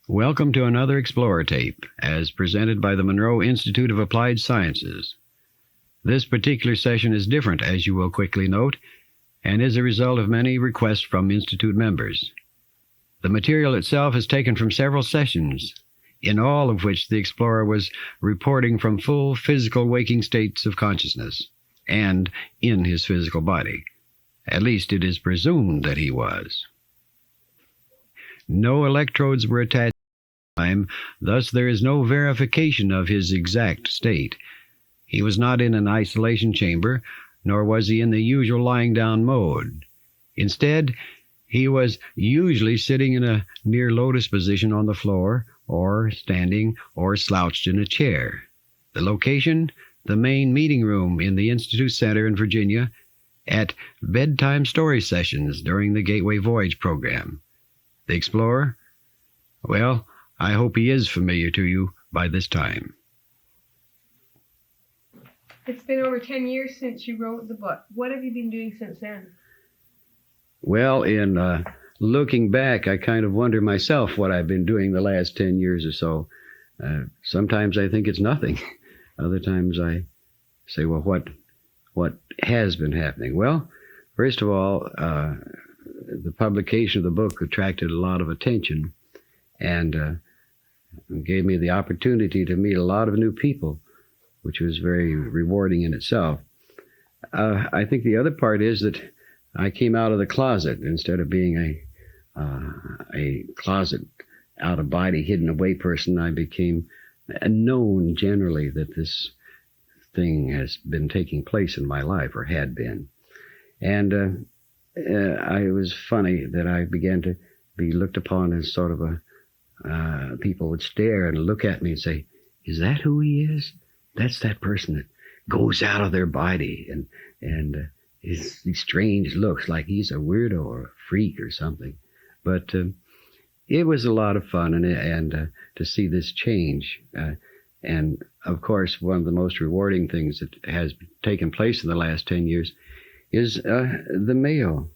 Welcome to another Explorer Tape, as presented by the Monroe Institute of Applied Sciences. This particular session is different, as you will quickly note, and is a result of many requests from Institute members. The material itself is taken from several sessions, in all of which the explorer was reporting from full physical waking states of consciousness, and in his physical body. At least it is presumed that he was. No electrodes were attached at the time, thus there is no verification of his exact state. He was not in an isolation chamber, nor was he in the usual lying down mode. Instead, he was usually sitting in a near lotus position on the floor, or standing, or slouched in a chair. The location? The main meeting room in the Institute Center in Virginia, at bedtime story sessions during the Gateway Voyage program. The explorer? Well, I hope he is familiar to you by this time. It's been over 10 years since you wrote the book. What have you been doing since then? Well, in looking back, I kind of wonder myself what I've been doing the last 10 years or so. Sometimes I think it's nothing. Other times I say, well, what has been happening? Well, first of all, the publication of the book attracted a lot of attention and gave me the opportunity to meet a lot of new people, which was very rewarding in itself. I think the other part is that I came out of the closet. Instead of being a closet, out-of-body, hidden-away person, I became known generally that this thing has been taking place in my life, or had been. And it was funny that I began to be looked upon as sort of people would stare and look at me and say, is that who he is? That's that person that goes out of their body and these strange looks like he's a weirdo or a freak or something. But it was a lot of fun and to see this change. And of course, one of the most rewarding things that has taken place in the last 10 years is the mail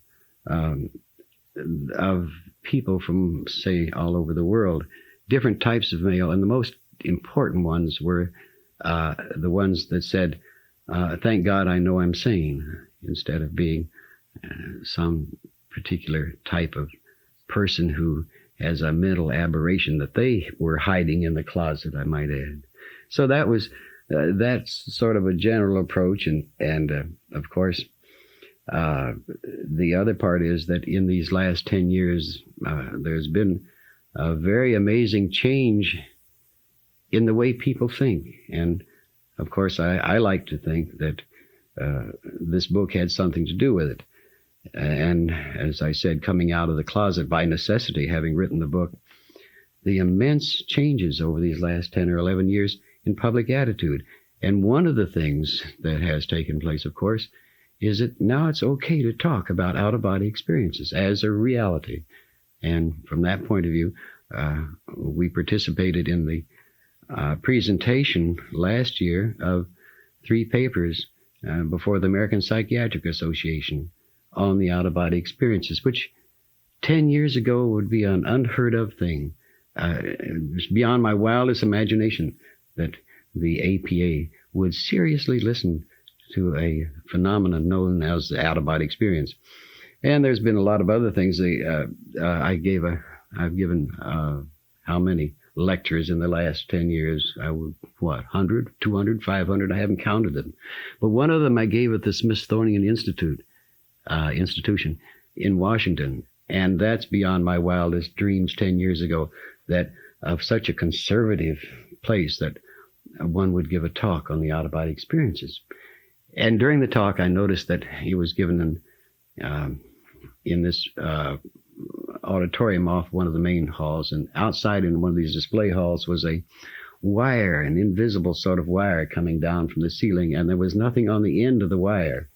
of people from, say, all over the world, different types of mail. And the most important ones were the ones that said, thank God I know I'm sane, instead of being some particular type of person who has a mental aberration that they were hiding in the closet, I might add. So that's sort of a general approach. And of course, the other part is that in these last 10 years, there's been a very amazing change in the way people think. And of course, I like to think that this book had something to do with it. And as I said, coming out of the closet by necessity, having written the book, the immense changes over these last 10 or 11 years in public attitude. And one of the things that has taken place, of course, is that now it's okay to talk about out-of-body experiences as a reality. And from that point of view, we participated in the presentation last year of 3 papers before the American Psychiatric Association on the out-of-body experiences, which 10 years ago would be an unheard of thing. It's beyond my wildest imagination that the APA would seriously listen to a phenomenon known as the out-of-body experience. And there's been a lot of other things. I've given how many lectures in the last 10 years? 100, 200, 500? I haven't counted them. But one of them I gave at the Smithsonian Institute, institution in Washington. And that's beyond my wildest dreams 10 years ago, that of such a conservative place that one would give a talk on the out-of-body experiences. And during the talk, I noticed that he was given in this auditorium off one of the main halls, and outside in one of these display halls was a wire, an invisible sort of wire coming down from the ceiling, and there was nothing on the end of the wire.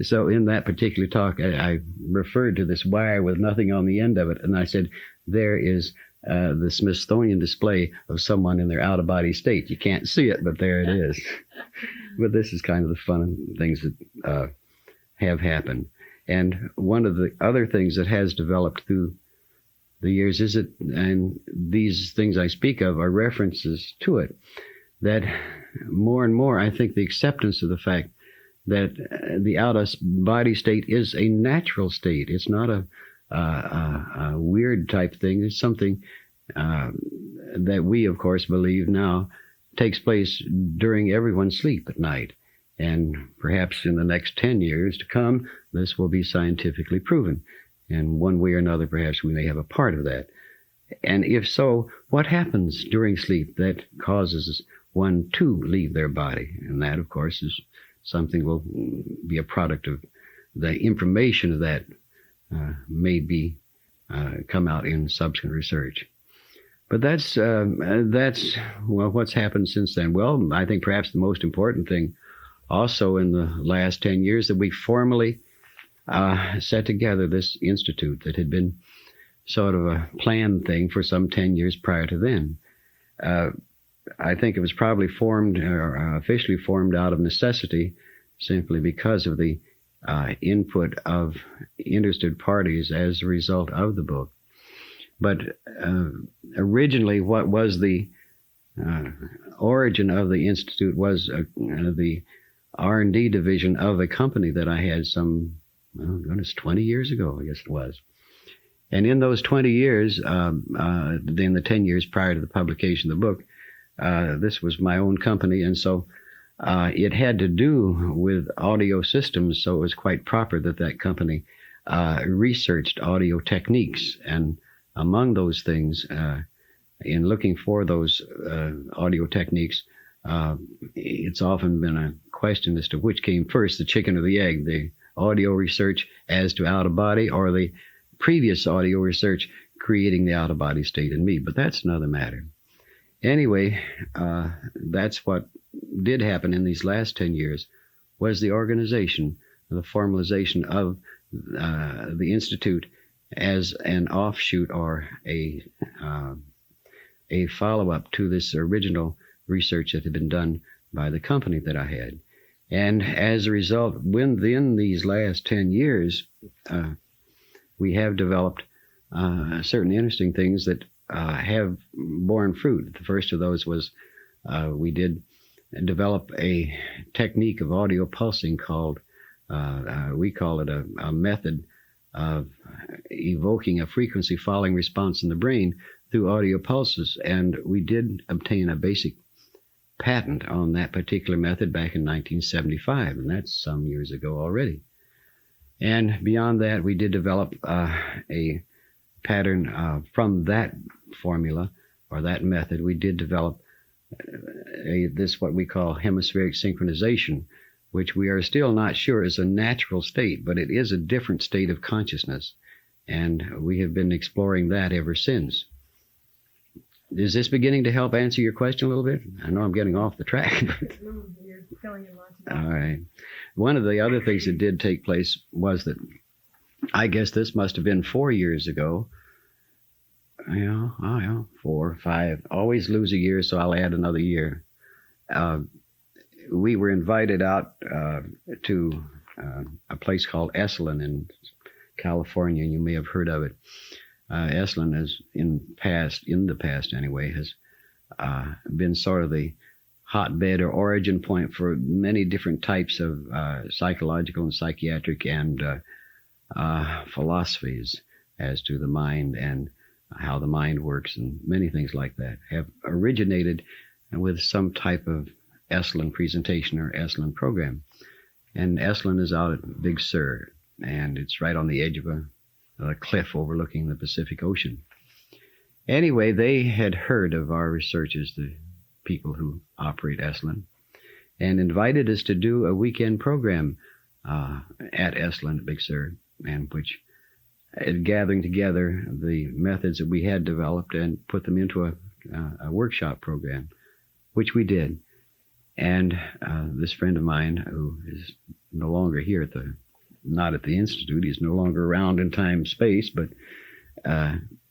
So in that particular talk, I referred to this wire with nothing on the end of it, and I said, there is the Smithsonian display of someone in their out-of-body state. You can't see it, but there it is. But this is kind of the fun things that have happened. And one of the other things that has developed through the years is it, and these things I speak of are references to it, that more and more I think the acceptance of the fact that the out-of-body state is a natural state. It's not a weird type thing. It's something that we, of course, believe now takes place during everyone's sleep at night. And perhaps in the next 10 years to come, this will be scientifically proven. And one way or another, perhaps we may have a part of that. And if so, what happens during sleep that causes one to leave their body? And that, of course, is something will be a product of the information of that may be come out in subsequent research. But that's what's happened since then. Well, I think perhaps the most important thing also in the last 10 years that we formally set together this institute that had been sort of a planned thing for some 10 years prior to then. I think it was probably formed or officially formed out of necessity simply because of the input of interested parties as a result of the book. But originally what was the origin of the Institute was the R&D division of a company that I had some, 20 years ago, I guess it was. And in those 20 years, in the 10 years prior to the publication of the book, this was my own company, and so it had to do with audio systems, so it was quite proper that that company researched audio techniques. And among those things, in looking for those audio techniques, it's often been a question as to which came first, the chicken or the egg, the audio research as to out-of-body or the previous audio research creating the out-of-body state in me. But that's another matter. Anyway, that's what did happen in these last 10 years, was the organization, the formalization of the Institute as an offshoot or a follow-up to this original research that had been done by the company that I had. And as a result, within these last 10 years, we have developed certain interesting things that have borne fruit. The first of those was we did develop a technique of audio pulsing called, we call it a method of evoking a frequency following response in the brain through audio pulses. And we did obtain a basic patent on that particular method back in 1975, and that's some years ago already. And beyond that, we did develop a pattern from that formula or that method. We did develop this what we call hemispheric synchronization, which we are still not sure is a natural state, but it is a different state of consciousness. And we have been exploring that ever since. Is this beginning to help answer your question a little bit? I know I'm getting off the track. No, you're filling in lots of All right. One of the other things that did take place was that I guess this must have been 4 years ago. 4 or 5. Always lose a year, so I'll add another year. We were invited out to a place called Esalen in California. You may have heard of it. Esalen has in the past anyway, has been sort of the hotbed or origin point for many different types of psychological and psychiatric and philosophies as to the mind and how the mind works, and many things like that have originated with some type of Esalen presentation or Esalen program. And Esalen is out at Big Sur, and it's right on the edge of a cliff overlooking the Pacific Ocean. Anyway, they had heard of our researches, the people who operate Esalen, and invited us to do a weekend program at Esalen at Big Sur, and which gathering together the methods that we had developed and put them into a workshop program, which we did. And this friend of mine, who is no longer here not at the Institute, he's no longer around in time space, but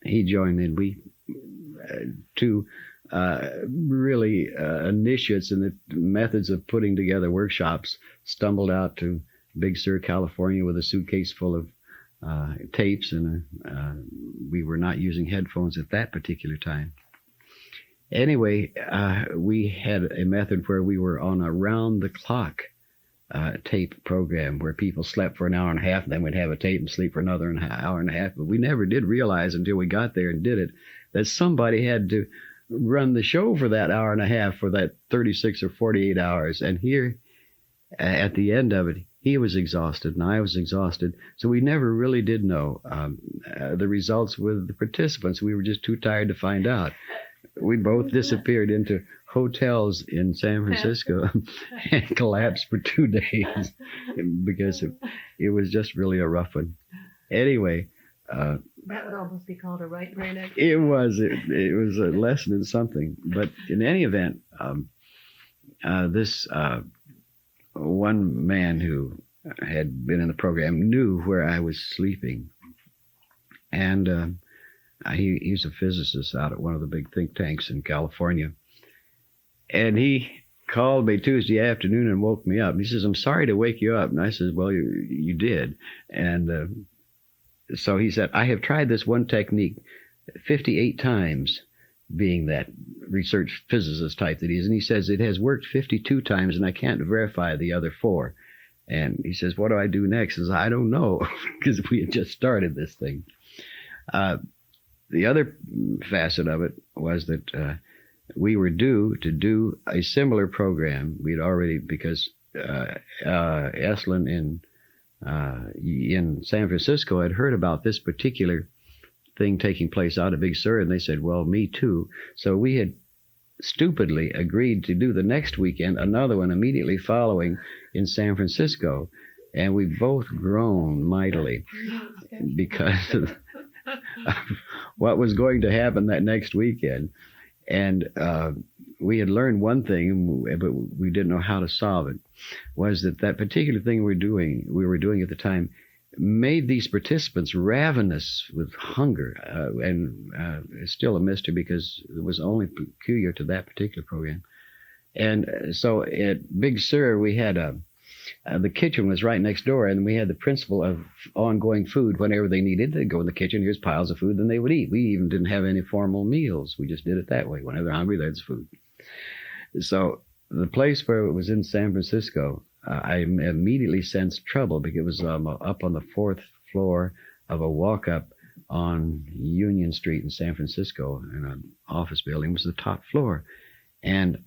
he joined in. We two really initiates in the methods of putting together workshops stumbled out to Big Sur, California with a suitcase full of tapes, and we were not using headphones at that particular time. Anyway, we had a method where we were on a round-the-clock tape program where people slept for an hour and a half, and then we'd have a tape and sleep for another hour and a half. But we never did realize until we got there and did it that somebody had to run the show for that hour and a half, for that 36 or 48 hours. And here, at the end of it, he was exhausted and I was exhausted. So we never really did know the results with the participants. We were just too tired to find out. We both disappeared into hotels in San Francisco and collapsed for 2 days because it was just really a rough one. Anyway. That would almost be called a right brain exercise. It was a lesson in something. But in any event, this one man who had been in the program knew where I was sleeping. And he's a physicist out at one of the big think tanks in California. And he called me Tuesday afternoon and woke me up. He says, "I'm sorry to wake you up." And I said, "Well, you did." And so he said, "I have tried this one technique 58 times," being that research physicist type that he is. And he says, "It has worked 52 times, and I can't verify the other 4. And he says, "What do I do next?" I says, "I don't know," because we had just started this thing. The other facet of it was that we were due to do a similar program. We'd already, because Esalen in San Francisco had heard about this particular thing taking place out of Big Sur, and they said, "Well, me too." So we had stupidly agreed to do the next weekend another one immediately following in San Francisco, and we both groaned mightily because of what was going to happen that next weekend. And we had learned one thing, but we didn't know how to solve it, was that particular thing we were doing at the time, made these participants ravenous with hunger. And it's still a mystery because it was only peculiar to that particular program. And so at Big Sur, we had the kitchen was right next door, and we had the principle of ongoing food. Whenever they needed, they'd go in the kitchen, here's piles of food, then they would eat. We even didn't have any formal meals. We just did it that way. Whenever they're hungry, there's food. So the place where it was in San Francisco, I immediately sensed trouble because it was up on the 4th floor of a walk-up on Union Street in San Francisco, in an office building. It was the top floor. And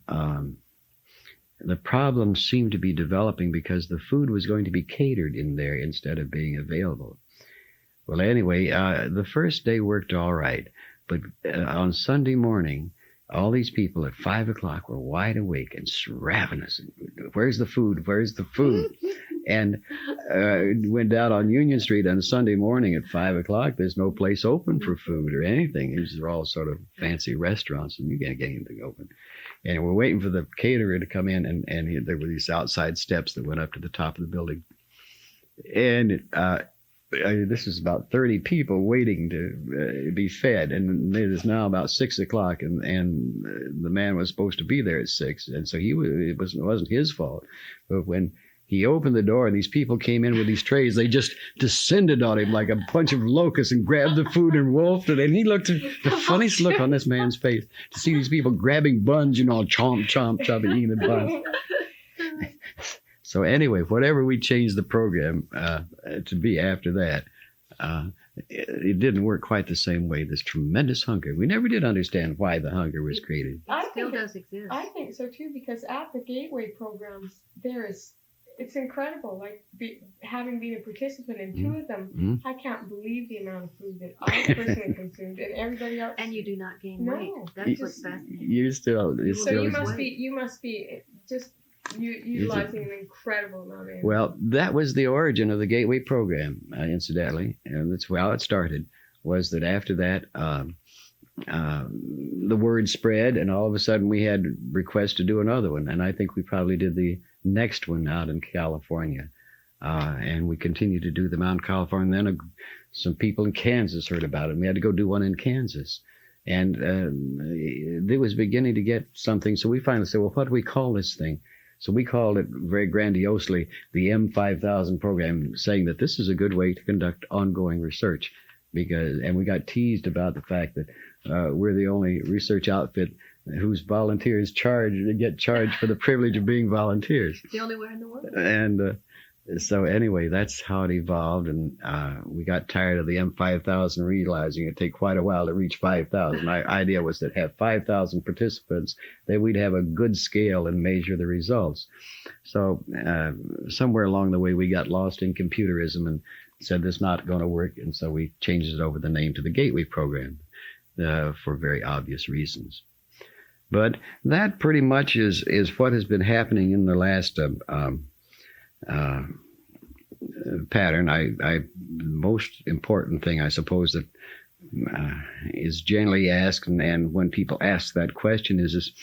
the problem seemed to be developing because the food was going to be catered in there instead of being available. Well, anyway, the first day worked all right. But on Sunday morning, all these people at 5 o'clock were wide awake and ravenous. Where's the food? Where's the food? And went down on Union Street on Sunday morning at 5 o'clock. There's no place open for food or anything. These are all sort of fancy restaurants, and you can't get anything open. And we're waiting for the caterer to come in, and there were these outside steps that went up to the top of the building. And this is about 30 people waiting to be fed, and it is now about 6 o'clock, and the man was supposed to be there at 6, and so it wasn't his fault. But when he opened the door and these people came in with these trays, they just descended on him like a bunch of locusts and grabbed the food and wolfed it. And he looked at the funniest look on this man's face to see these people grabbing buns, chomp, chomp, chomp, and eating the buns. So anyway, whatever we changed the program to be after that, it didn't work quite the same way. This tremendous hunger. We never did understand why the hunger was created. It still does exist. I think so too, because at the Gateway programs, it's incredible. Like having been a participant in 2 of them, I can't believe the amount of food that I personally consumed, and everybody else. And you do not gain weight. That's what's fascinating. You must be just utilizing an incredible amount of energy. Well, that was the origin of the Gateway program, incidentally, and that's how it started. Was that after that, the word spread, and all of a sudden we had requests to do another one, and I think we probably did the next one out in California, and we continued to do them out in California. And then some people in Kansas heard about it, and we had to go do one in Kansas, and it was beginning to get something. So we finally said, well, what do we call this thing? So we called it very grandiosely the M5000 program, saying that this is a good way to conduct ongoing research. And we got teased about the fact that we're the only research outfit whose volunteers get charged for the privilege of being volunteers. The only way in the world. And so anyway, that's how it evolved, and we got tired of the M5000, realizing it'd take quite a while to reach 5,000. My idea was to have 5,000 participants, that we'd have a good scale and measure the results. So somewhere along the way, we got lost in computerism and said this is not going to work, and so we changed it over the name to the Gateway Program for very obvious reasons. But that pretty much is what has been happening in the last pattern. The most important thing, I suppose, that is generally asked, and when people ask that question is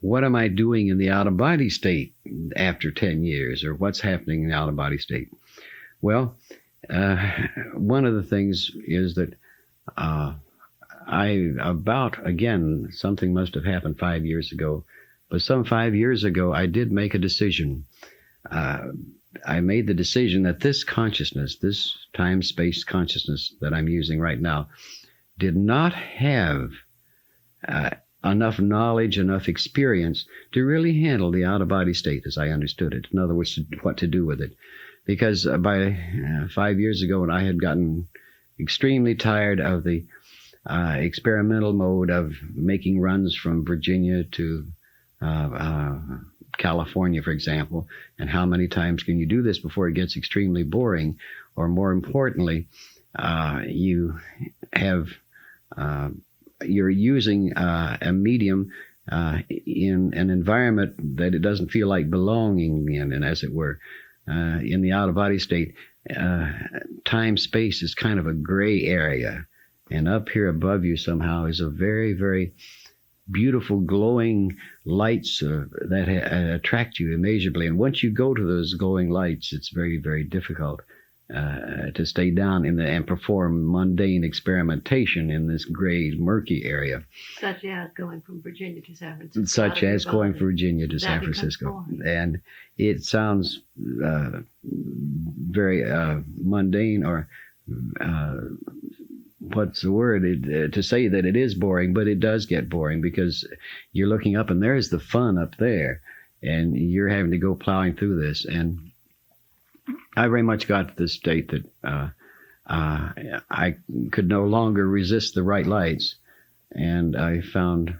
what am I doing in the out-of-body state after 10 years, or what's happening in the out-of-body state? Well, one of the things is that again, something must have happened 5 years ago, but some 5 years ago, I did make a decision. I made the decision that this consciousness, this time-space consciousness that I'm using right now, did not have enough knowledge, enough experience to really handle the out-of-body state as I understood it. In other words, what to do with it. Because by 5 years ago, when I had gotten extremely tired of the experimental mode of making runs from Virginia to California, for example, and how many times can you do this before it gets extremely boring? Or more importantly, you're using a medium in an environment that it doesn't feel like belonging in, and as it were, in the out-of-body state, time-space is kind of a gray area, and up here above you somehow is a very, very beautiful glowing lights that attract you immeasurably. And once you go to those glowing lights, it's very, very difficult to stay down and perform mundane experimentation in this gray, murky area. Such as going from Virginia to San Francisco. Such as going from Virginia to San Francisco. And it sounds very mundane, or what's the word, to say that it is boring, but it does get boring because you're looking up and there's the fun up there and you're having to go plowing through this. And I very much got to the state that I could no longer resist the bright lights, and I found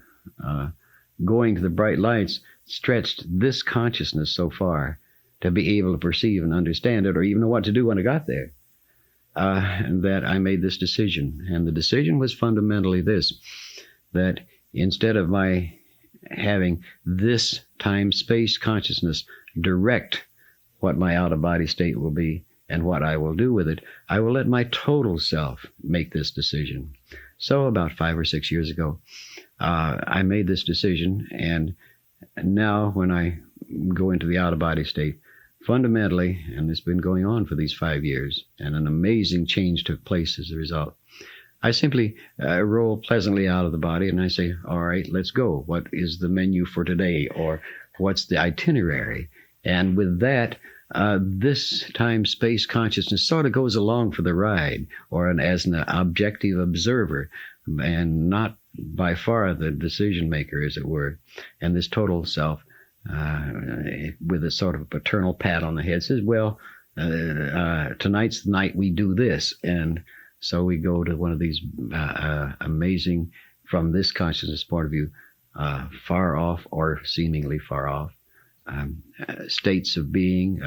going to the bright lights stretched this consciousness so far to be able to perceive and understand it, or even know what to do when I got there. That I made this decision. And the decision was fundamentally this, that instead of my having this time-space consciousness direct what my out-of-body state will be and what I will do with it, I will let my total self make this decision. So about 5 or 6 years ago, I made this decision, and now when I go into the out-of-body state, fundamentally, and it's been going on for these 5 years, and an amazing change took place as a result, I simply roll pleasantly out of the body and I say, all right, let's go. What is the menu for today? Or what's the itinerary? And with that, this time-space consciousness sort of goes along for the ride, or as an objective observer, and not by far the decision maker, as it were. And this total self, with a sort of a paternal pat on the head, says, well, tonight's the night we do this. And so we go to one of these amazing, from this consciousness point of view, far off or seemingly far off states of being,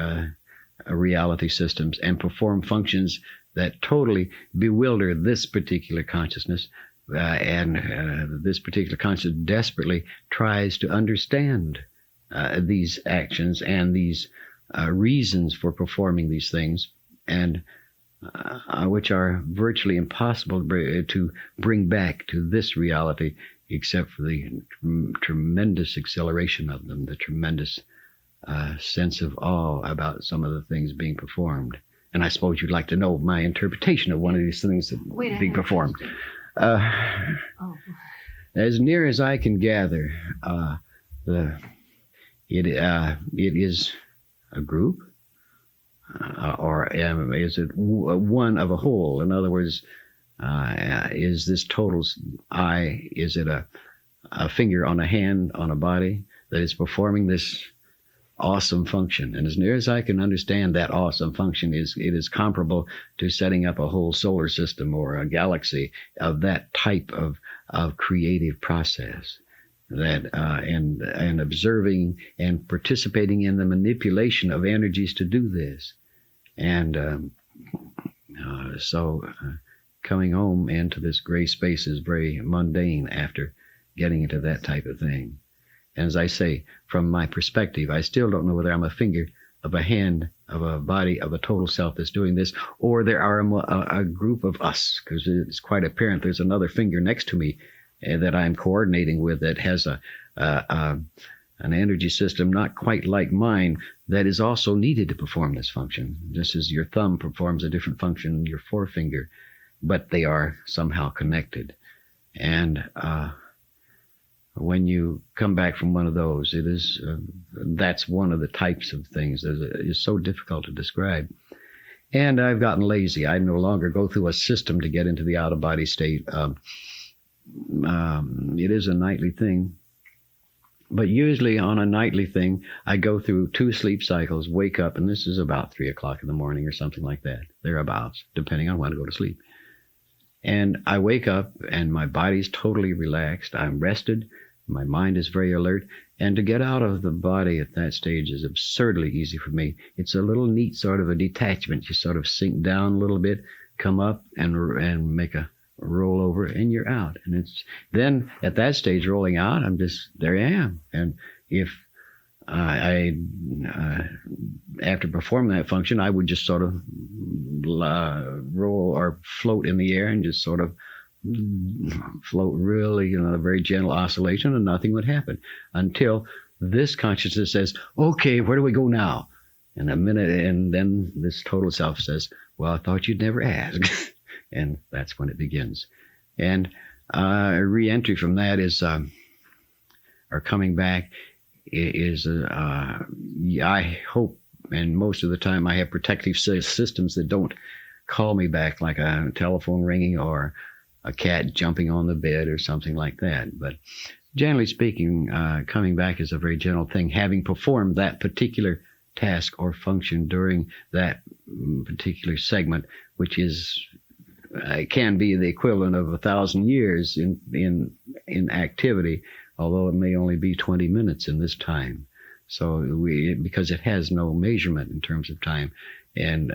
reality systems, and perform functions that totally bewilder this particular consciousness. And this particular consciousness desperately tries to understand these actions and these reasons for performing these things, and which are virtually impossible to bring back to this reality, except for the tremendous acceleration of them, the tremendous sense of awe about some of the things being performed. And I suppose you'd like to know my interpretation of one of these things that being performed. As near as I can gather, it is a group, or is it one of a whole? In other words, is this total I? Is it a finger on a hand on a body that is performing this awesome function? And as near as I can understand, that awesome function it is comparable to setting up a whole solar system or a galaxy of that type of creative process. That and observing and participating in the manipulation of energies to do this, and so coming home into this gray space is very mundane after getting into that type of thing. And as I say, from my perspective, I still don't know whether I'm a finger of a hand of a body of a total self that's doing this, or there are a group of us, because it's quite apparent there's another finger next to me that I'm coordinating with that has an energy system not quite like mine that is also needed to perform this function, just as your thumb performs a different function than your forefinger, but they are somehow connected. And when you come back from one of those, it is that's one of the types of things that is so difficult to describe. And I've gotten lazy. I no longer go through a system to get into the out-of-body state. It is a nightly thing. But usually on a nightly thing, I go through 2 sleep cycles, wake up, and this is about 3 o'clock in the morning or something like that, thereabouts, depending on when I go to sleep. And I wake up and my body's totally relaxed. I'm rested. My mind is very alert. And to get out of the body at that stage is absurdly easy for me. It's a little neat sort of a detachment. You sort of sink down a little bit, come up and make a roll over, and you're out. And it's then at that stage rolling out, I'm just, there I am. And if I after performing that function, I would just sort of roll or float in the air and just sort of float really, a very gentle oscillation, and nothing would happen until this consciousness says, okay, where do we go now? And a minute, and then this total self says, well, I thought you'd never ask. And that's when it begins. And re-entry from that is, or coming back is, I hope, and most of the time I have protective systems that don't call me back, like a telephone ringing or a cat jumping on the bed or something like that. But generally speaking, coming back is a very gentle thing, having performed that particular task or function during that particular segment, which is can be the equivalent of 1,000 years in activity, although it may only be 20 minutes in this time. So because it has no measurement in terms of time, and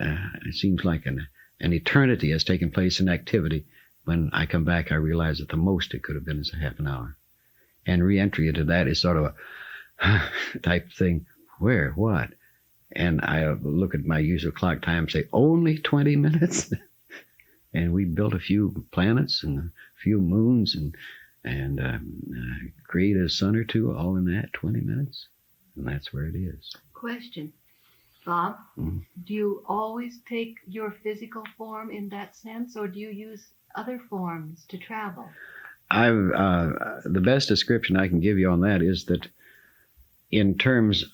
it seems like an eternity has taken place in activity. When I come back, I realize that the most it could have been is a half an hour. And re-entry into that is sort of a type thing, where, what? And I look at my usual clock time and say, only 20 minutes? And we built a few planets and a few moons and created a sun or two all in that 20 minutes. And that's where it is. Question. Bob, do you always take your physical form in that sense, or do you use other forms to travel? The best description I can give you on that is that in terms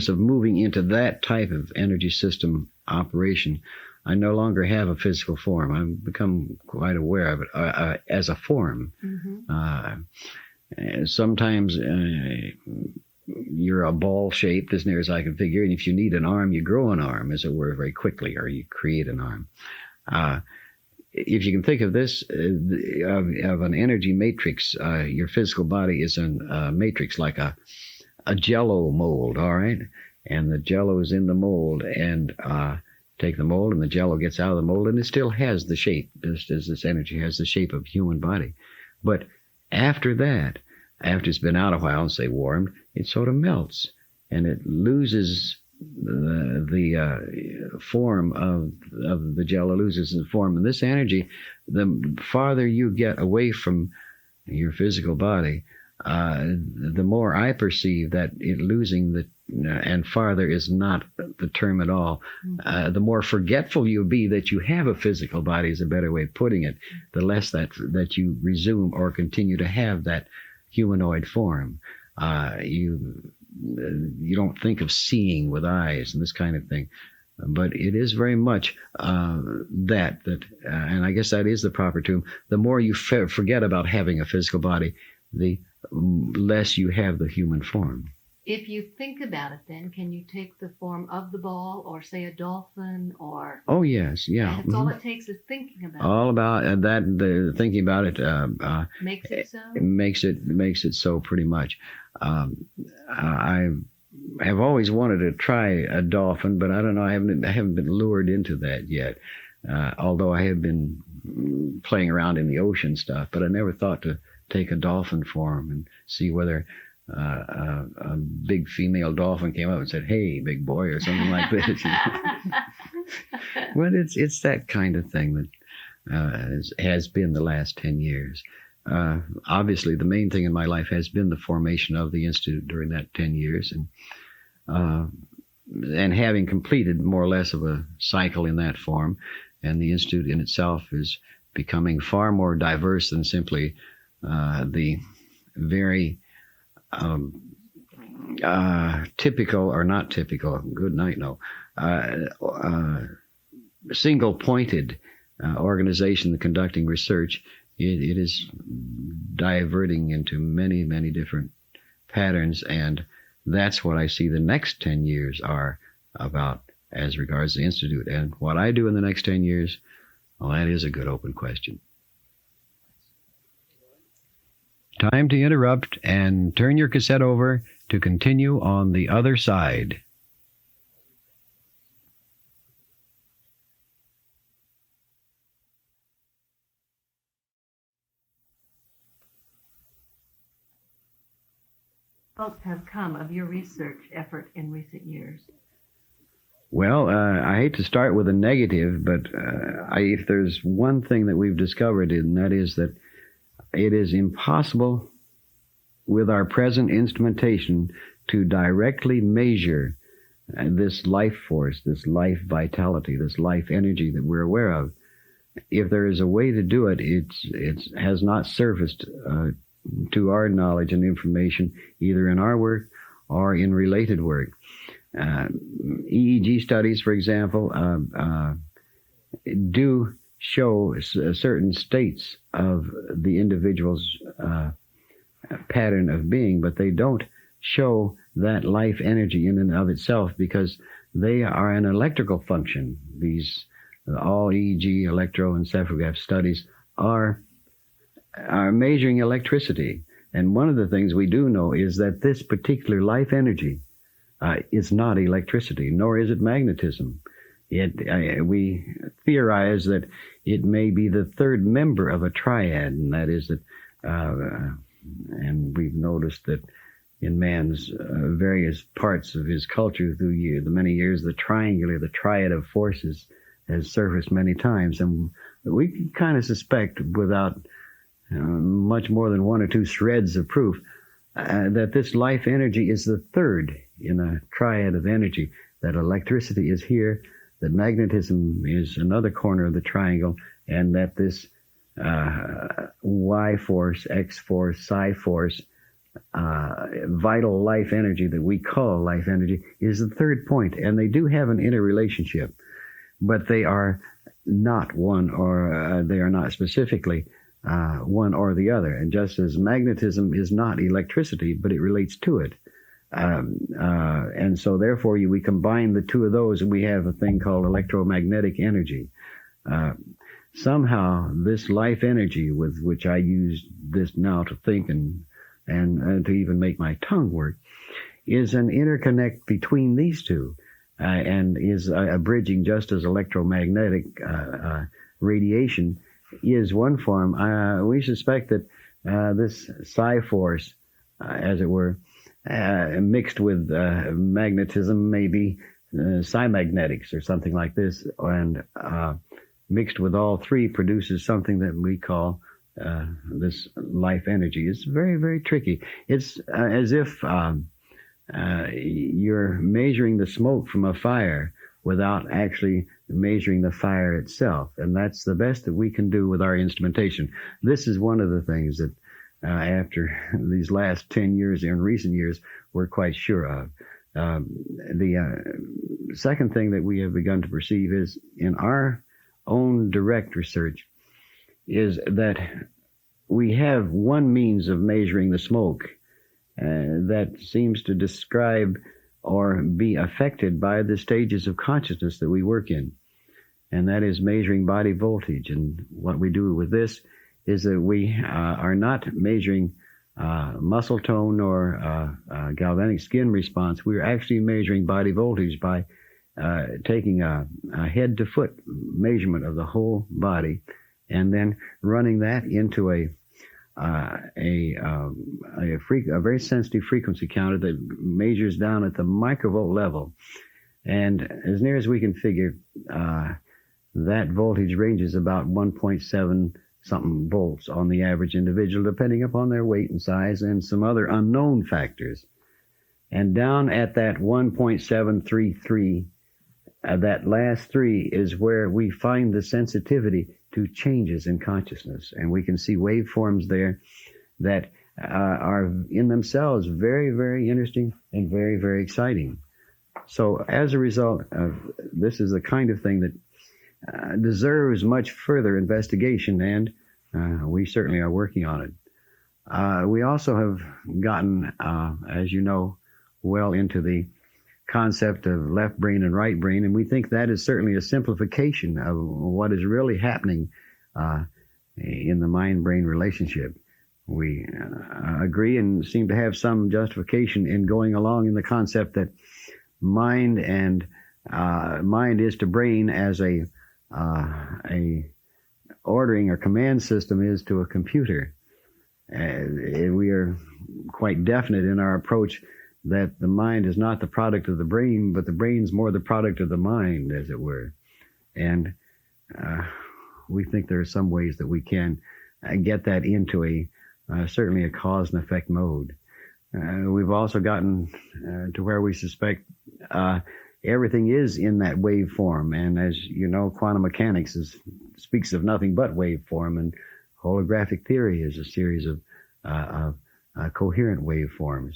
of moving into that type of energy system operation, I no longer have a physical form. I've become quite aware of it as a form. Mm-hmm. Sometimes you're a ball shaped, as near as I can figure, and if you need an arm, you grow an arm, as it were, very quickly, or you create an arm. If you can think of this, of an energy matrix, your physical body is a matrix, like a Jell-O mold, all right? And the Jell-O is in the mold, and take the mold, and the Jell-O gets out of the mold, and it still has the shape, just as this energy has the shape of a human body. But after that, after it's been out a while and, say, warmed, it sort of melts, and it loses the form of the Jell-O, loses the form. And this energy, the farther you get away from your physical body, the more I perceive that it losing and farther is not the term at all. The more forgetful you'll be that you have a physical body, is a better way of putting it. The less that you resume or continue to have that humanoid form. You don't think of seeing with eyes and this kind of thing, but it is very much that, and I guess that is the proper term. The more you forget about having a physical body, the less you have the human form. If you think about it, then can you take the form of the ball, or say a dolphin, or? Oh yes, yeah. That's all it takes is thinking about all it. about that. The thinking about it Makes it so. It makes it so pretty much. I have always wanted to try a dolphin, but I don't know. I haven't been lured into that yet. Although I have been playing around in the ocean stuff, but I never thought to take a dolphin form and see whether a big female dolphin came up and said, "Hey, big boy," or something like this. Well, it's that kind of thing that has been the last 10 years. Obviously, the main thing in my life has been the formation of the Institute during that 10 years, and having completed more or less of a cycle in that form, and the Institute in itself is becoming far more diverse than simply the very typical, or not typical, good night, no, single-pointed organization conducting research. It is diverting into many, many different patterns, and that's what I see the next 10 years are about as regards the Institute. And what I do in the next 10 years, well, that is a good open question. Time to interrupt and turn your cassette over to continue on the other side. Results have come of your research effort in recent years? Well, I hate to start with a negative, but if there's one thing that we've discovered, and that is that it is impossible with our present instrumentation to directly measure this life force, this life vitality, this life energy that we're aware of. If there is a way to do it, it has not surfaced to our knowledge and information, either in our work or in related work. EEG studies, for example, do show certain states of the individual's pattern of being, but they don't show that life energy in and of itself, because they are an electrical function. These all EEG, electroencephalograph studies are measuring electricity. And one of the things we do know is that this particular life energy is not electricity, nor is it magnetism. We theorize that it may be the third member of a triad, and that is that, and we've noticed that in man's various parts of his culture through the many years, the triad of forces has surfaced many times, and we can kind of suspect, without much more than one or two shreds of proof, that this life energy is the third in a triad of energy, that electricity is here, that magnetism is another corner of the triangle, and that this Y force, X force, Psi force, vital life energy that we call life energy is the third point. And they do have an interrelationship, but they are not one, or they are not specifically one or the other. And just as magnetism is not electricity, but it relates to it. And so therefore we combine the two of those, and we have a thing called electromagnetic energy. Somehow this life energy, with which I use this now to think and to even make my tongue work, is an interconnect between these two, and is a bridging, just as electromagnetic radiation is one form. We suspect that this psi force, as it were, mixed with magnetism, maybe psi-magnetics or something like this, and mixed with all three produces something that we call this life energy. It's very, very tricky. It's as if you're measuring the smoke from a fire without actually measuring the fire itself. And that's the best that we can do with our instrumentation. This is one of the things that after these last 10 years, in recent years, we're quite sure of. The second thing that we have begun to perceive is, in our own direct research, is that we have one means of measuring the smoke that seems to describe or be affected by the stages of consciousness that we work in, and that is measuring body voltage. And what we do with this is that we are not measuring muscle tone or galvanic skin response. We're actually measuring body voltage by taking a head to foot measurement of the whole body, and then running that into a very sensitive frequency counter that measures down at the microvolt level. And as near as we can figure, that voltage ranges about 1.7 something volts on the average individual, depending upon their weight and size and some other unknown factors. And down at that 1.733, that last 3 is where we find the sensitivity to changes in consciousness. And we can see waveforms there that are in themselves very, very interesting and very, very exciting. So as a result, this is the kind of thing that deserves much further investigation, and we certainly are working on it. We also have gotten, as you know, well into the concept of left brain and right brain, and we think that is certainly a simplification of what is really happening in the mind-brain relationship. We agree and seem to have some justification in going along in the concept that mind is to brain as a ordering or command system is to a computer. We are quite definite in our approach that the mind is not the product of the brain, but the brain's more the product of the mind, as it were. And we think there are some ways that we can get that into certainly a cause and effect mode. We've also gotten to where we suspect everything is in that waveform. And as you know, quantum mechanics speaks of nothing but waveform, and holographic theory is a series of coherent waveforms.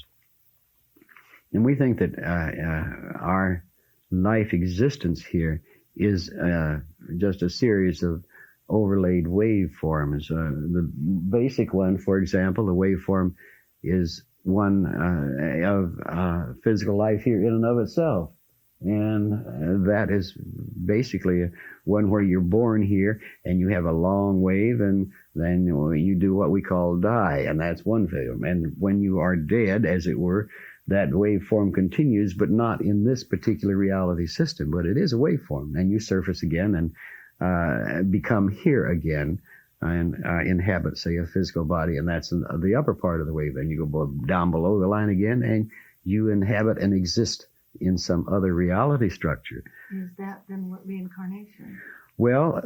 And we think that our life existence here is just a series of overlaid waveforms. The basic one, for example, the waveform is one of physical life here in and of itself. And that is basically one where you're born here and you have a long wave, and then you do what we call die, and that's one film. And when you are dead, as it were, that waveform continues, but not in this particular reality system, but it is a waveform, and you surface again and become here again and inhabit, say, a physical body, and that's the upper part of the wave. Then you go down below the line again, and you inhabit and exist in some other reality structure. Is that then what reincarnation? Well,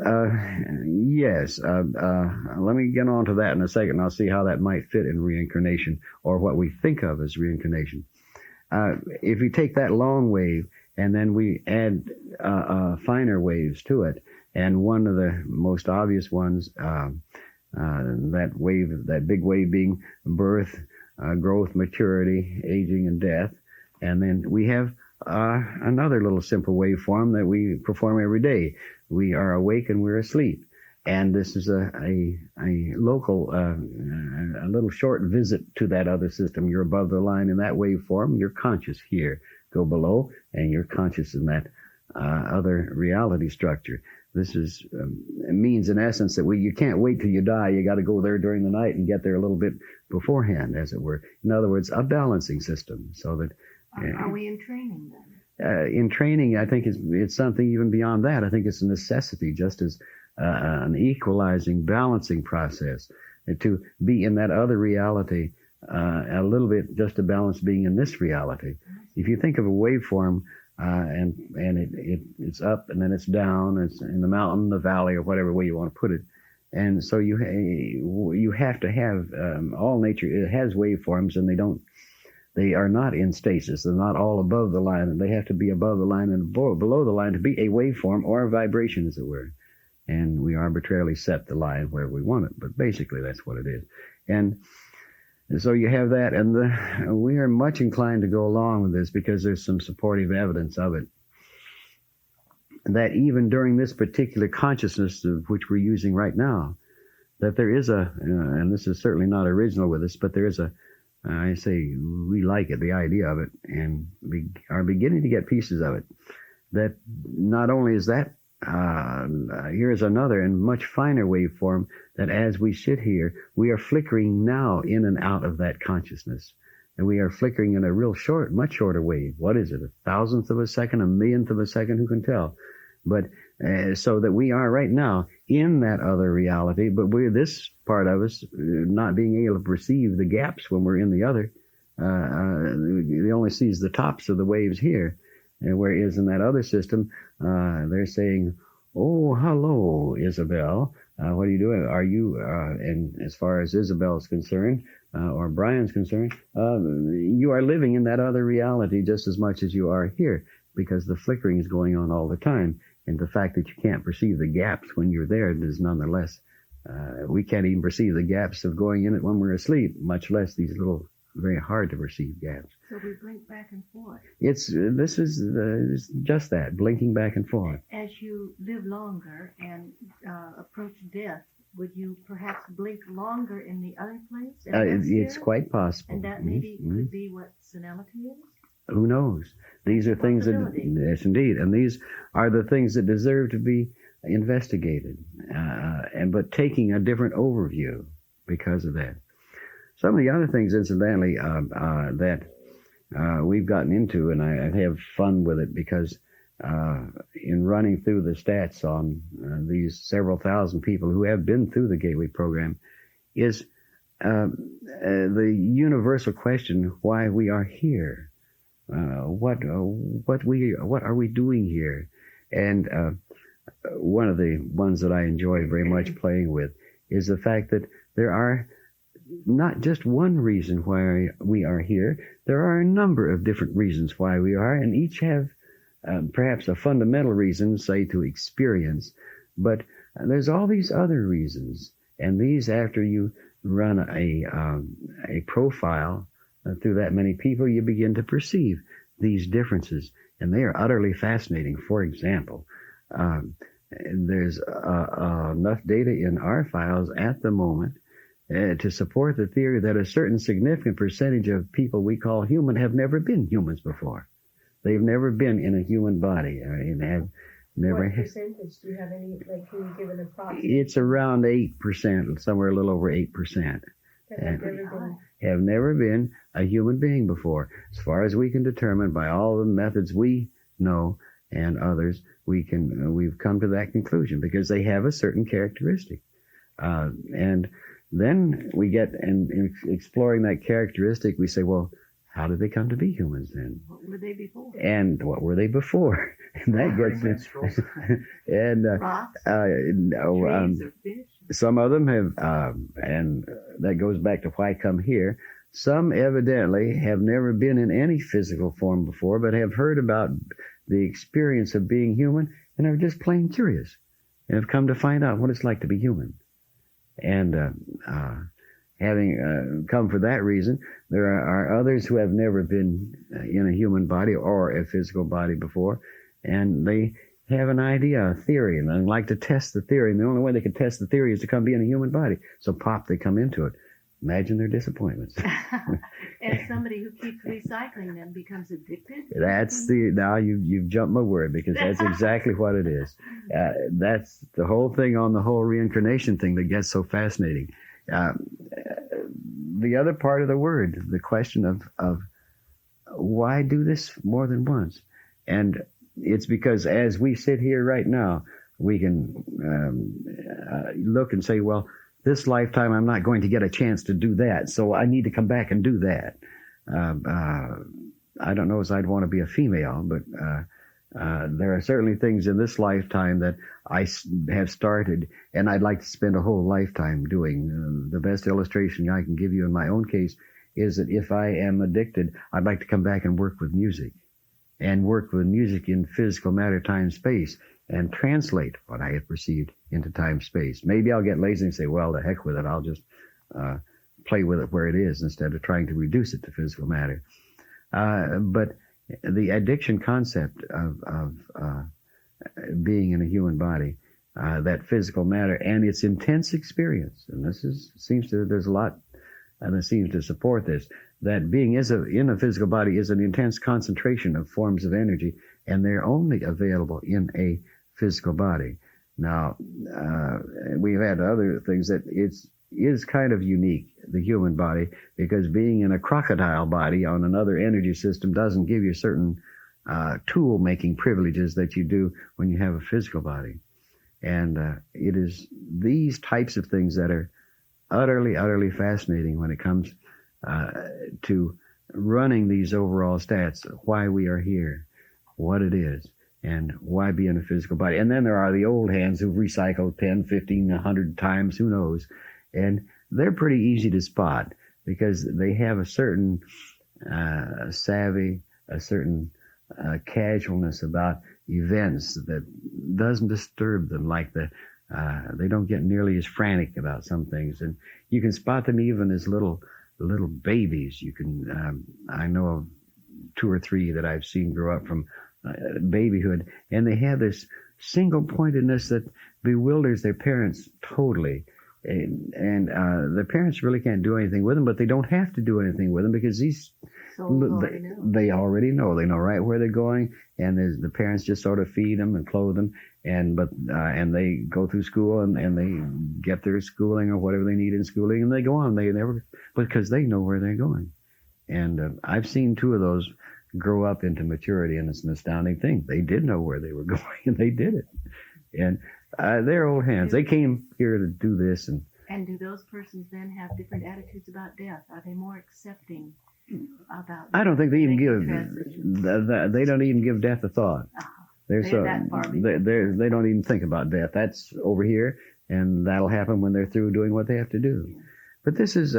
yes. Let me get on to that in a second. I'll see how that might fit in reincarnation, or what we think of as reincarnation. If you take that long wave and then we add finer waves to it, and one of the most obvious ones, that wave, that big wave being birth, growth, maturity, aging, and death. And then we have another little simple waveform that we perform every day. We are awake and we're asleep. And this is a local, a little short visit to that other system. You're above the line in that waveform. You're conscious here. Go below, and you're conscious in that other reality structure. This is it means, in essence, that you can't wait till you die. You got to go there during the night and get there a little bit beforehand, as it were. In other words, a balancing system, so that. Are we in training then? In training, I think it's something even beyond that. I think it's a necessity, just as an equalizing, balancing process, to be in that other reality a little bit, just to balance being in this reality. If you think of a waveform, and it's up and then it's down, it's in the mountain, the valley, or whatever way you want to put it, and so you have to have all nature. It has waveforms, and they are not in stasis. They're not all above the line, and they have to be above the line and below the line to be a waveform or a vibration, as it were. And we arbitrarily set the line where we want it, but basically that's what it is. And So you have that, and we are much inclined to go along with this because there's some supportive evidence of it. That even during this particular consciousness of which we're using right now, that there is and this is certainly not original with us, but there is I say we like it, the idea of it, and we are beginning to get pieces of it. That not only is that, here's another and much finer waveform, that as we sit here, we are flickering now in and out of that consciousness. And we are flickering in a real short, much shorter wave. What is it, 1,000th of a second, 1,000,000th of a second? Who can tell? But so that we are right now in that other reality, but this part of us not being able to perceive the gaps when we're in the other. It only sees the tops of the waves here. Whereas in that other system, they're saying, "Oh, hello, Isabel. What are you doing? Are you?" And as far as Isabel's concerned, or Brian's concerned, you are living in that other reality just as much as you are here, because the flickering is going on all the time. And the fact that you can't perceive the gaps when you're there is nonetheless, we can't even perceive the gaps of going in it when we're asleep, much less these little, very hard to perceive gaps. So we blink back and forth. This is just that, blinking back and forth. As you live longer and approach death, would you perhaps blink longer in the other place? It's quite possible. And that maybe could be what senility is? Who knows? These are things that, yes, indeed, and these are the things that deserve to be investigated, but taking a different overview because of that. Some of the other things, incidentally, that we've gotten into, and I have fun with it because in running through the stats on these several thousand people who have been through the Gateway program, is the universal question why we are here. What are we doing here? And one of the ones that I enjoy very much playing with is the fact that there are not just one reason why we are here. There are a number of different reasons why we are, and each have perhaps a fundamental reason, say to experience, but there's all these other reasons, and these, after you run a profile through that many people, you begin to perceive these differences, and they are utterly fascinating. For example, there's enough data in our files at the moment to support the theory that a certain significant percentage of people we call human have never been humans before. They've never been in a human body, and have never. What percentage? Do you have any? Like, can you give an approximate? It's around 8%, somewhere a little over 8%. Have never been a human being before, as far as we can determine by all the methods we know and others. We've come to that conclusion because they have a certain characteristic, and then we get, and in exploring that characteristic, we say, well, how did they come to be humans then? What were they before? And what were they before? And that gets and rocks, trees, or fish. Some of them have, and that goes back to why come here. Some evidently have never been in any physical form before, but have heard about the experience of being human and are just plain curious and have come to find out what it's like to be human. And having come for that reason, there are others who have never been in a human body or a physical body before, and they have an idea, a theory, and they like to test the theory, and the only way they can test the theory is to come be in a human body. So pop, they come into it. Imagine their disappointments. And somebody who keeps recycling them becomes addicted? Now you've jumped my word, because that's exactly what it is. That's the whole thing on the whole reincarnation thing that gets so fascinating. The other part of the word, the question of why do this more than once? And it's because as we sit here right now, we can look and say, well, this lifetime I'm not going to get a chance to do that, so I need to come back and do that. I don't know as I'd want to be a female, but there are certainly things in this lifetime that I have started, and I'd like to spend a whole lifetime doing. The best illustration I can give you in my own case is that if I am addicted, I'd like to come back and work with music, and work with music in physical matter, time, space, and translate what I have perceived into time, space. Maybe I'll get lazy and say, well, the heck with it, I'll just play with it where it is instead of trying to reduce it to physical matter. But the addiction concept of being in a human body, that physical matter and its intense experience, and there's a lot that seems to support this, that being in a physical body is an intense concentration of forms of energy, and they're only available in a physical body. Now, we've had other things that is kind of unique, the human body, because being in a crocodile body on another energy system doesn't give you certain tool-making privileges that you do when you have a physical body. And it is these types of things that are utterly, utterly fascinating when it comes to running these overall stats, why we are here, what it is, and why be in a physical body. And then there are the old hands who've recycled 10, 15, 100 times, who knows. And they're pretty easy to spot because they have a certain savvy, a certain casualness about events that doesn't disturb them, like they don't get nearly as frantic about some things. And you can spot them even as little babies. You can, I know of 2 or 3 that I've seen grow up from babyhood, and they have this single pointedness that bewilders their parents totally. And the parents really can't do anything with them, but they don't have to do anything with them because they already know. They know right where they're going, and the parents just sort of feed them and clothe them, and they go through school and they get their schooling or whatever they need in schooling, and they go on. They never, because they know where they're going. And I've seen 2 of those grow up into maturity, and it's an astounding thing. They did know where they were going, and they did it. And they're old hands. They came here to do this. And do those persons then have different attitudes about death? Are they more accepting about? I don't think they even they don't even give death a thought. They're so they don't even think about death. That's over here, and that'll happen when they're through doing what they have to do. Yeah. But this is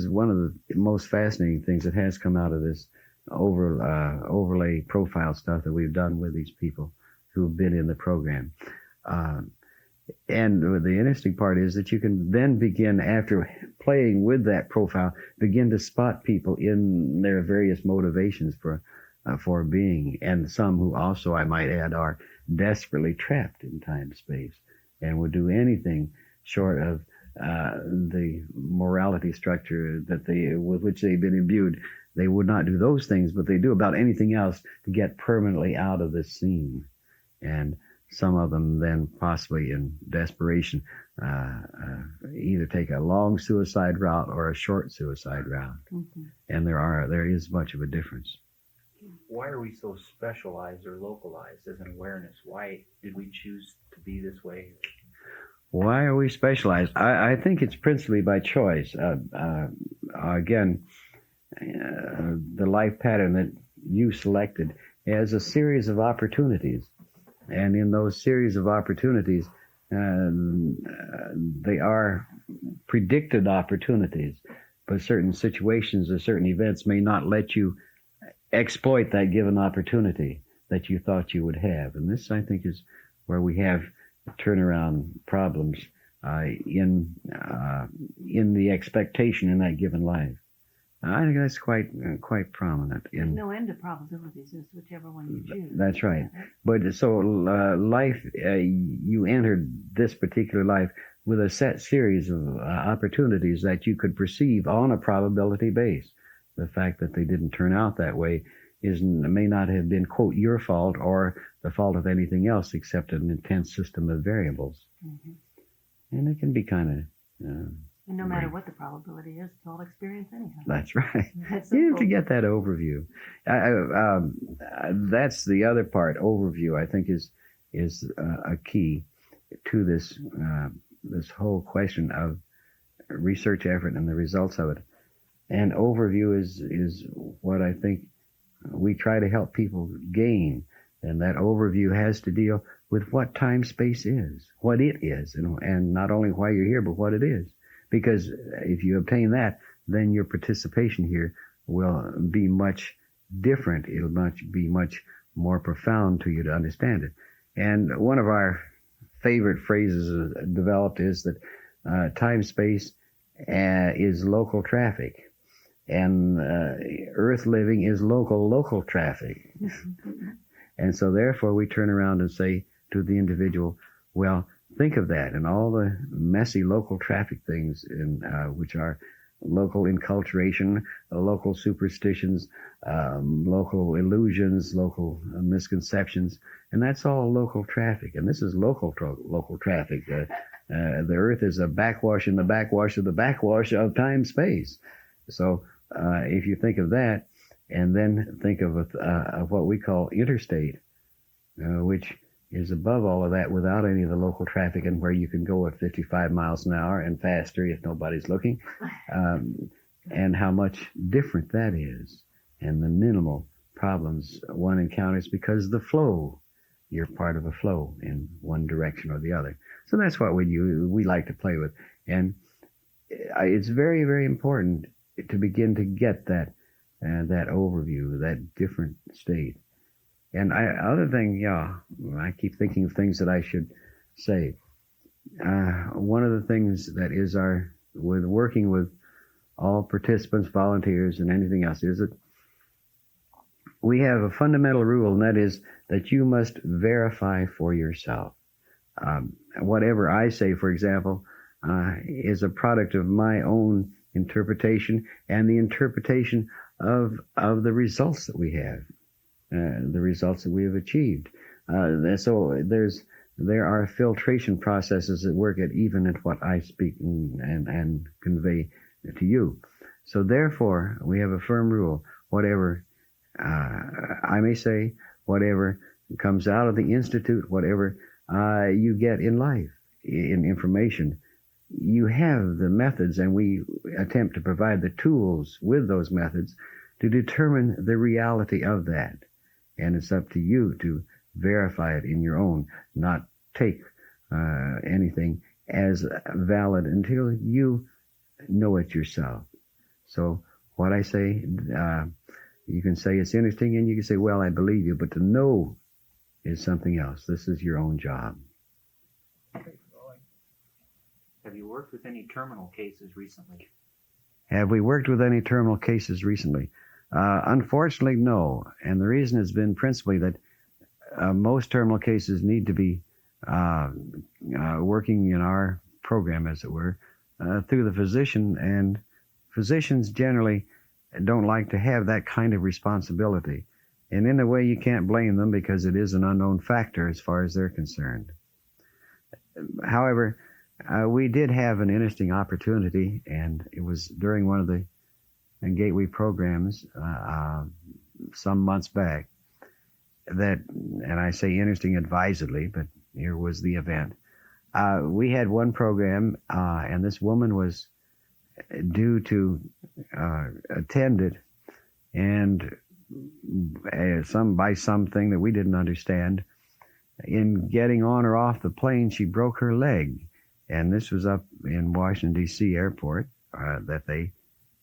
one of the most fascinating things that has come out of this overlay profile stuff that we've done with these people who've been in the program. And the interesting part is that you can then begin, after playing with that profile, begin to spot people in their various motivations for being, and some who also, I might add, are desperately trapped in time and space and would do anything short of the morality structure with which they've been imbued. They would not do those things, but they do about anything else to get permanently out of this scene. And some of them then possibly in desperation either take a long suicide route or a short suicide route. Mm-hmm. And there is much of a difference. Why are we so specialized or localized as an awareness? Why did we choose to be this way? Why are we specialized? I think it's principally by choice. Again, the life pattern that you selected has a series of opportunities. And in those series of opportunities, they are predicted opportunities, but certain situations or certain events may not let you exploit that given opportunity that you thought you would have. And this, I think, is where we have turnaround problems in the expectation in that given life. I think that's quite prominent. There's no end to probabilities, it's whichever one you choose. That's right. But so life, you entered this particular life with a set series of opportunities that you could perceive on a probability base. The fact that they didn't turn out that way may not have been, quote, your fault or the fault of anything else except an intense system of variables. Mm-hmm. And it can be kind of... and no matter what the probability is, it's all experience anyhow. That's right. You have to get that overview. That's the other part. Overview, I think, is a key to this whole question of research effort and the results of it. And overview is what I think we try to help people gain. And that overview has to deal with what time-space is, what it is, and not only why you're here, but what it is. Because if you obtain that, then your participation here will be much different. It'll be much more profound to you to understand it. And one of our favorite phrases developed is that time-space is local traffic, and earth living is local traffic. And so therefore we turn around and say to the individual, well, think of that and all the messy local traffic things which are local enculturation, local superstitions, local illusions, local misconceptions, and that's all local traffic. And this is local traffic. The earth is a backwash in the backwash of the backwash of time-space. So if you think of that, and then think of what we call interstate, which is above all of that without any of the local traffic, and where you can go at 55 miles an hour and faster if nobody's looking, and how much different that is, and the minimal problems one encounters because the flow, you're part of a flow in one direction or the other. So that's what we like to play with. And it's very, very important to begin to get that overview, that different state. And other thing, I keep thinking of things that I should say. One of the things that is with working with all participants, volunteers, and anything else is that we have a fundamental rule, and that is that you must verify for yourself. Whatever I say, for example, is a product of my own interpretation and the interpretation of the results that we have. The results that we have achieved. So there are filtration processes that work even at what I speak and convey to you. So therefore, we have a firm rule. Whatever I may say, whatever comes out of the Institute, whatever you get in life, in information, you have the methods, and we attempt to provide the tools with those methods to determine the reality of that. And it's up to you to verify it in your own, not take anything as valid until you know it yourself. So what I say, you can say it's interesting, and you can say, well, I believe you, but to know is something else. This is your own job. Have you worked with any terminal cases recently? Have we worked with any terminal cases recently? Unfortunately, no. And the reason has been principally that most terminal cases need to be working in our program, as it were, through the physician. And physicians generally don't like to have that kind of responsibility. And in a way, you can't blame them because it is an unknown factor as far as they're concerned. However, we did have an interesting opportunity, and it was during one of the Gateway programs some months back, that, and I say interesting advisedly, but here was the event. We had one program, and this woman was due to attend it, and by something that we didn't understand, in getting on or off the plane, she broke her leg. And this was up in Washington, D.C. airport that they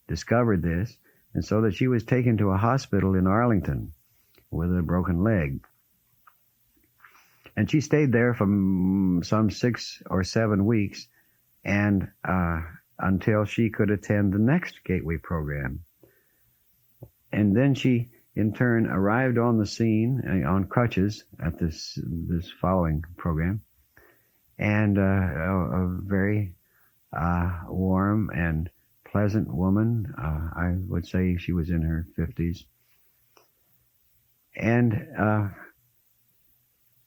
discovered this, and so that she was taken to a hospital in Arlington with a broken leg. And she stayed there for some 6 or 7 weeks, and until she could attend the next Gateway program. And then she, in turn, arrived on the scene on crutches at this following program, and a very warm and pleasant woman. I would say she was in her 50s. And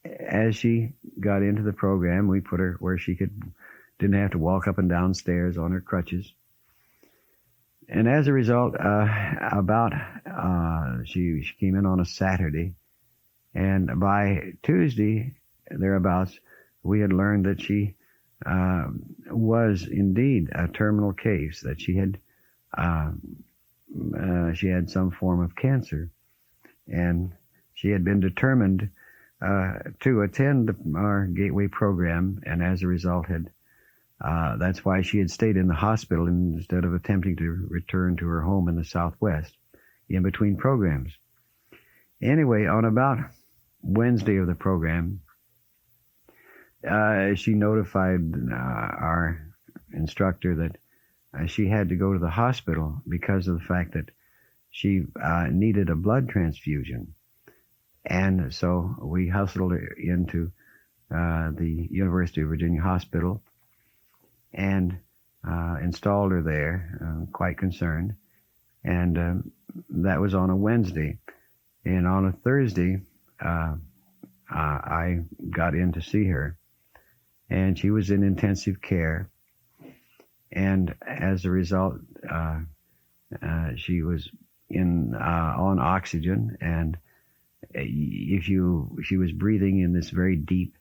as she got into the program, we put her where she didn't have to walk up and down stairs on her crutches. And as a result, she came in on a Saturday, and by Tuesday, thereabouts, we had learned that she was indeed a terminal case, that she had some form of cancer, and she had been determined to attend our Gateway program, and as a result that's why she had stayed in the hospital instead of attempting to return to her home in the Southwest in between programs. Anyway, on about Wednesday of the program, she notified our instructor that she had to go to the hospital because of the fact that she needed a blood transfusion. And so we hustled her into the University of Virginia Hospital and installed her there, quite concerned. And that was on a Wednesday. And on a Thursday, I got in to see her. And she was in intensive care. And as a result, she was on oxygen, and she was breathing in this very deep,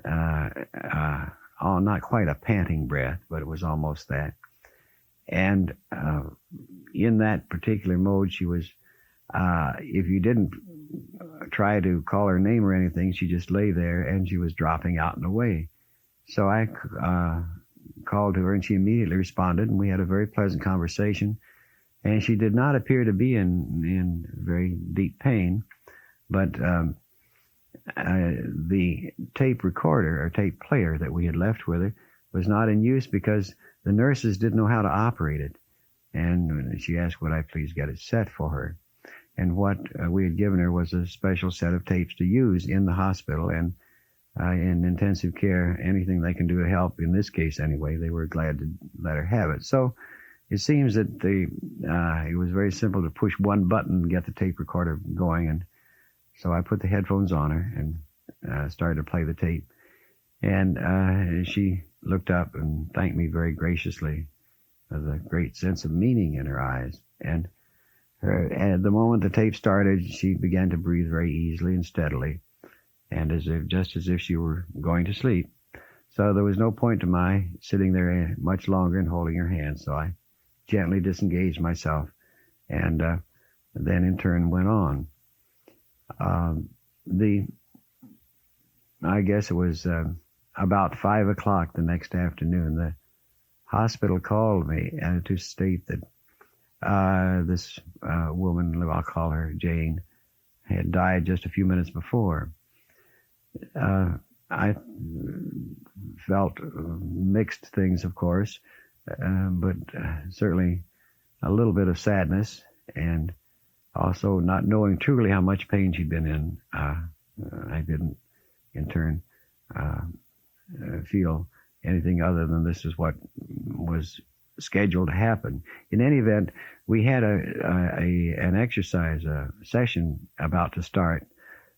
not quite a panting breath, but it was almost that. And in that particular mode, she was, if you didn't try to call her name or anything, she just lay there and she was dropping out and away. So I called to her, and she immediately responded, and we had a very pleasant conversation. And she did not appear to be in very deep pain, but the tape recorder or tape player that we had left with her was not in use because the nurses didn't know how to operate it. And she asked would I please get it set for her. And what we had given her was a special set of tapes to use in the hospital and in intensive care. Anything they can do to help, in this case anyway, they were glad to let her have it. So it seems that it was very simple to push one button and get the tape recorder going. And so I put the headphones on her and started to play the tape. And she looked up and thanked me very graciously with a great sense of meaning in her eyes. And at the moment the tape started, she began to breathe very easily and steadily, and just as if she were going to sleep. So there was no point to my sitting there much longer and holding her hand. So I gently disengaged myself, and then in turn went on. I guess it was about 5 o'clock the next afternoon. The hospital called me to state that this woman, I'll call her Jane, had died just a few minutes before. I felt mixed things, of course, but certainly a little bit of sadness, and also not knowing truly how much pain she'd been in. I didn't, in turn, feel anything other than this is what was scheduled to happen. In any event, we had an exercise session about to start.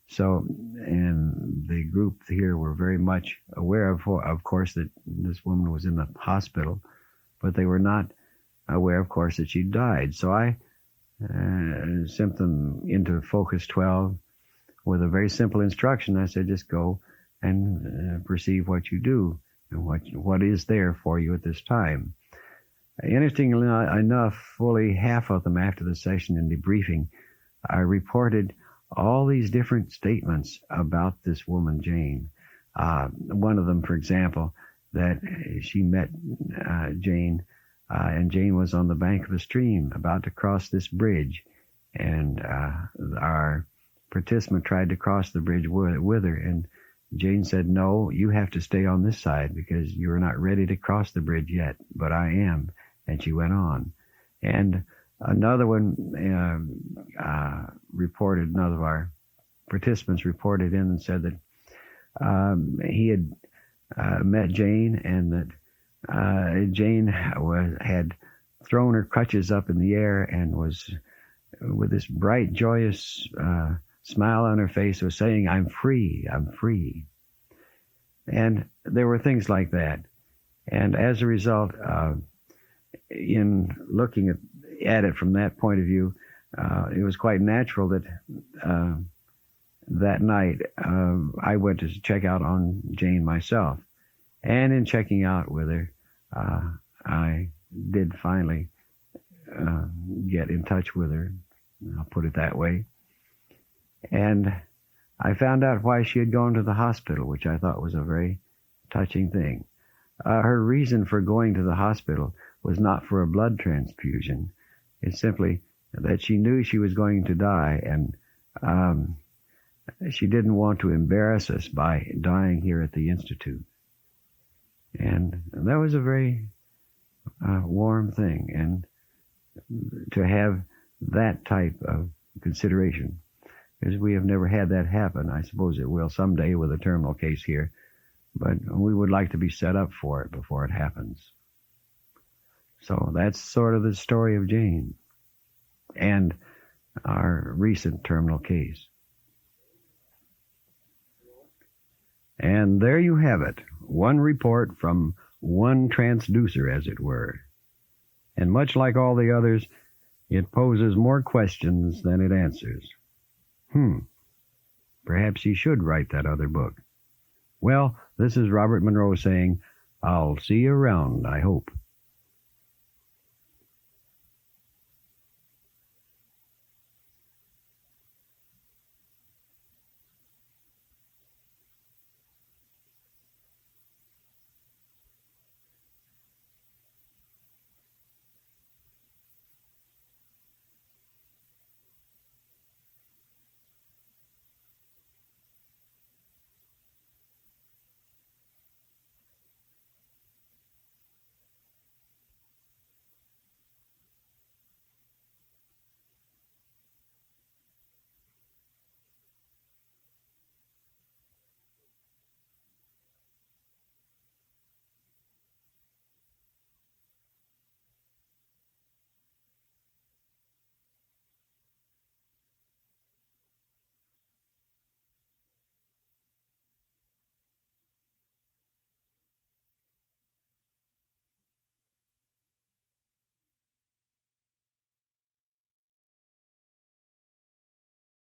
So, and the group here were very much aware of course, that this woman was in the hospital, but they were not aware, of course, that she died. So I sent them into Focus 12 with a very simple instruction. I said, just go and perceive what you do and what is there for you at this time. Interestingly enough, fully half of them after the session in debriefing, I reported all these different statements about this woman, Jane. One of them, for example, that she met Jane, and Jane was on the bank of a stream about to cross this bridge, and our participant tried to cross the bridge with her, and Jane said, no, you have to stay on this side because you're not ready to cross the bridge yet, but I am. And she went on. And another one reported, another of our participants reported in and said that he had met Jane, and that Jane had thrown her crutches up in the air and was, with this bright, joyous smile on her face, was saying, I'm free, I'm free. And there were things like that. And as a result, in looking at it from that point of view, it was quite natural that that night I went to check out on Jane myself. And in checking out with her, I did finally get in touch with her, I'll put it that way. And I found out why she had gone to the hospital, which I thought was a very touching thing. Her reason for going to the hospital was not for a blood transfusion. It's simply that she knew she was going to die, and she didn't want to embarrass us by dying here at the Institute. And that was a very warm thing, and to have that type of consideration, because we have never had that happen. I suppose it will someday with a terminal case here, but we would like to be set up for it before it happens. So that's sort of the story of Jane and our recent terminal case. And there you have it, one report from one transducer, as it were. And much like all the others, it poses more questions than it answers. Perhaps he should write that other book. Well, this is Robert Monroe saying, I'll see you around, I hope.